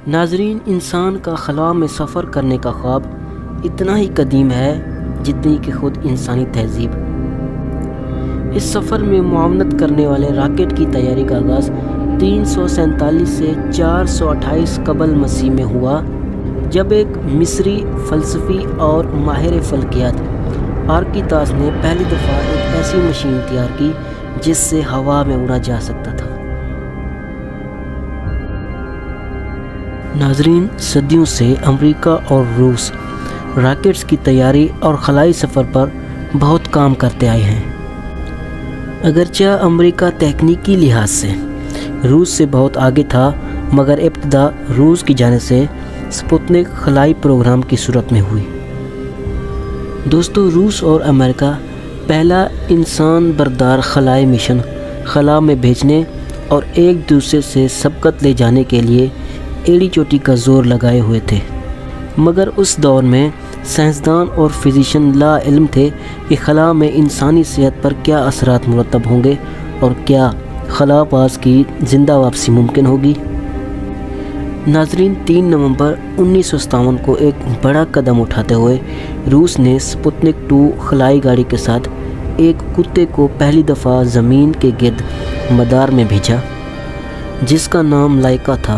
ناظرین، انسان کا خلا میں سفر کرنے کا خواب اتنا ہی قدیم ہے جتنی کہ خود انسانی تہذیب۔ اس سفر میں معاونت کرنے والے راکٹ کی تیاری کا آغاز 347 سے 428 قبل مسیح میں ہوا، جب ایک مصری فلسفی اور ماہر فلکیات آرکیتاس نے پہلی دفعہ ایک ایسی مشین تیار کی جس سے ہوا میں اڑا جا سکتا تھا۔ ناظرین، صدیوں سے امریکہ اور روس راکٹس کی تیاری اور خلائی سفر پر بہت کام کرتے آئے ہیں۔ اگرچہ امریکہ تکنیکی لحاظ سے روس سے بہت آگے تھا، مگر ابتدا روس کی جانب سے سپوتنک خلائی پروگرام کی صورت میں ہوئی۔ دوستو، روس اور امریکہ پہلا انسان بردار خلائی مشن خلا میں بھیجنے اور ایک دوسرے سے سبقت لے جانے کے لیے ایڑی چوٹی کا زور لگائے ہوئے تھے، مگر اس دور میں سائنسدان اور فزیشین لا علم تھے کہ خلا میں انسانی صحت پر کیا اثرات مرتب ہوں گے اور کیا خلا باز کی زندہ واپسی ممکن ہوگی۔ ناظرین، 3 نومبر 1957 کو ایک بڑا قدم اٹھاتے ہوئے روس نے سپوتنک 2 خلائی گاڑی کے ساتھ ایک کتے کو پہلی دفعہ زمین کے گرد مدار میں بھیجا، جس کا نام لائکا تھا۔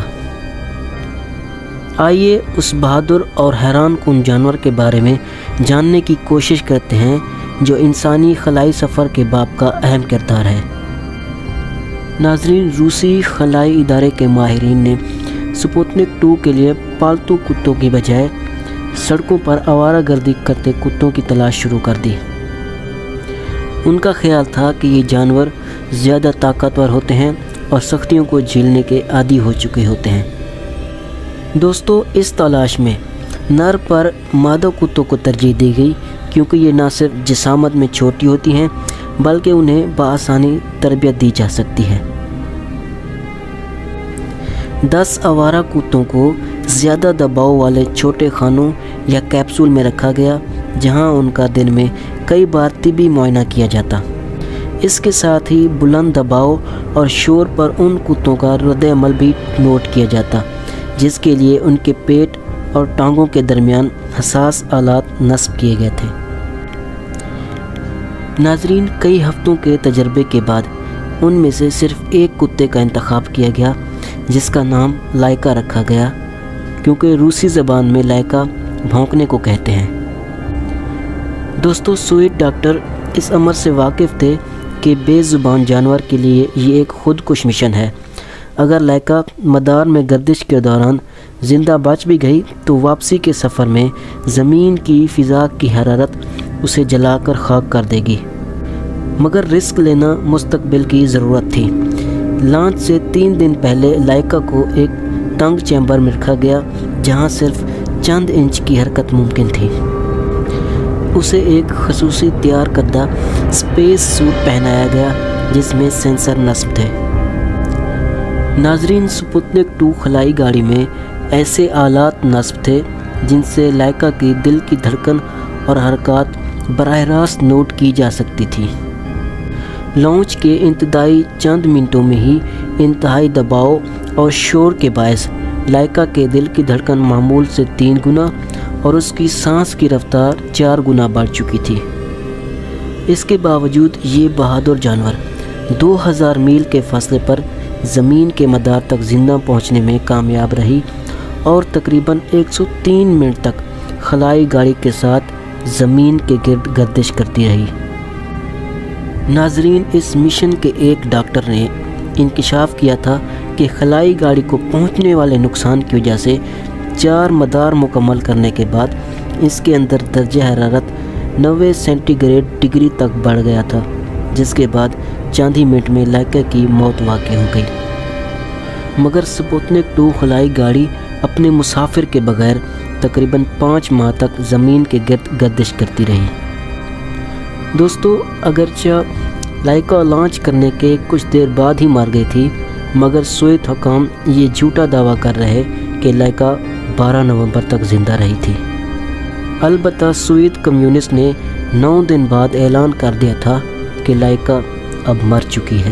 آئیے اس بہادر اور حیران کن جانور کے بارے میں جاننے کی کوشش کرتے ہیں جو انسانی خلائی سفر کے باب کا اہم کردار ہے۔ ناظرین، روسی خلائی ادارے کے ماہرین نے سپوتنک 2 کے لیے پالتو کتوں کی بجائے سڑکوں پر آوارہ گردی کرتے کتوں کی تلاش شروع کر دی۔ ان کا خیال تھا کہ یہ جانور زیادہ طاقتور ہوتے ہیں اور سختیوں کو جھیلنے کے عادی ہو چکے ہوتے ہیں۔ دوستو، اس تلاش میں نر پر مادہ کتوں کو ترجیح دی گئی، کیونکہ یہ نہ صرف جسامت میں چھوٹی ہوتی ہیں بلکہ انہیں بآسانی تربیت دی جا سکتی ہے۔ 10 آوارہ کتوں کو زیادہ دباؤ والے چھوٹے خانوں یا کیپسول میں رکھا گیا، جہاں ان کا دن میں کئی بار طبی معائنہ کیا جاتا۔ اس کے ساتھ ہی بلند دباؤ اور شور پر ان کتوں کا رد عمل بھی نوٹ کیا جاتا، جس کے لیے ان کے پیٹ اور ٹانگوں کے درمیان حساس آلات نصب کیے گئے تھے۔ ناظرین، کئی ہفتوں کے تجربے کے بعد ان میں سے صرف ایک کتے کا انتخاب کیا گیا، جس کا نام لائکا رکھا گیا، کیونکہ روسی زبان میں لائکا بھونکنے کو کہتے ہیں۔ دوستو، سوئٹ ڈاکٹر اس امر سے واقف تھے کہ بے زبان جانور کے لیے یہ ایک خودکش مشن ہے۔ اگر لائکا مدار میں گردش کے دوران زندہ بچ بھی گئی تو واپسی کے سفر میں زمین کی فضا کی حرارت اسے جلا کر خاک کر دے گی، مگر رسک لینا مستقبل کی ضرورت تھی۔ لانچ سے 3 دن پہلے لائکا کو ایک تنگ چیمبر میں رکھا گیا، جہاں صرف چند انچ کی حرکت ممکن تھی۔ اسے ایک خصوصی تیار کردہ اسپیس سوٹ پہنایا گیا جس میں سینسر نصب تھے۔ ناظرین، سپوتنک 2 خلائی گاڑی میں ایسے آلات نصب تھے جن سے لائکا کی دل کی دھڑکن اور حرکات براہ راست نوٹ کی جا سکتی تھی۔ لانچ کے ابتدائی چند منٹوں میں ہی انتہائی دباؤ اور شور کے باعث لائکا کے دل کی دھڑکن معمول سے 3 گنا اور اس کی سانس کی رفتار 4 گنا بڑھ چکی تھی۔ اس کے باوجود یہ بہادر جانور 2000 میل کے فاصلے پر زمین کے مدار تک زندہ پہنچنے میں کامیاب رہی اور تقریباً 103 منٹ تک خلائی گاڑی کے ساتھ زمین کے گرد گردش کرتی رہی۔ ناظرین، اس مشن کے ایک ڈاکٹر نے انکشاف کیا تھا کہ خلائی گاڑی کو پہنچنے والے نقصان کی وجہ سے 4 مدار مکمل کرنے کے بعد اس کے اندر درجہ حرارت 90 سینٹی گریڈ ڈگری تک بڑھ گیا تھا، جس کے بعد چند ہی منٹ میں لائکا کی موت واقع ہو گئی۔ مگر سپوتنک 2 خلائی گاڑی اپنے مسافر کے بغیر تقریباً 5 ماہ تک زمین کے گرد گردش کرتی رہی۔ دوستو، اگرچہ لائکا لانچ کرنے کے کچھ دیر بعد ہی مر گئی تھی، مگر سوویت حکام یہ جھوٹا دعویٰ کر رہے کہ لائکا 12 نومبر تک زندہ رہی تھی۔ البتہ سوویت کمیونسٹ نے 9 دن بعد اعلان کر دیا تھا کہ لائکا اب مر چکی ہے۔